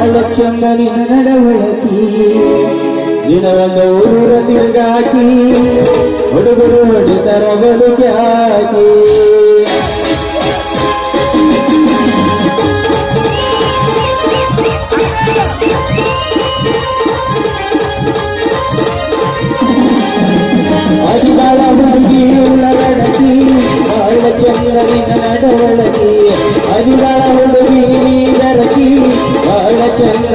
ಬಾಳ ಚಂದ ನಿನ್ನ ನಡವಳಕಿ ದಿನವಂದ ಊರ ತಿರುಗಾಕಿ ಹುಡುಗರು ಹೊಡಿತರ ಬದುಕ್ಯಾಕಿ ಅದಿಗಾಳ ಹುಡುಗಿ ಉಳ್ಳಗಡಕಿ ಬಾಳ ಚಂದ ನಿನ್ನ ನಡವಳಕಿ ಅದಿಗಾಳ ಹುಡುಗಿ ರಕಿ ಬಾಳ ಚಂದ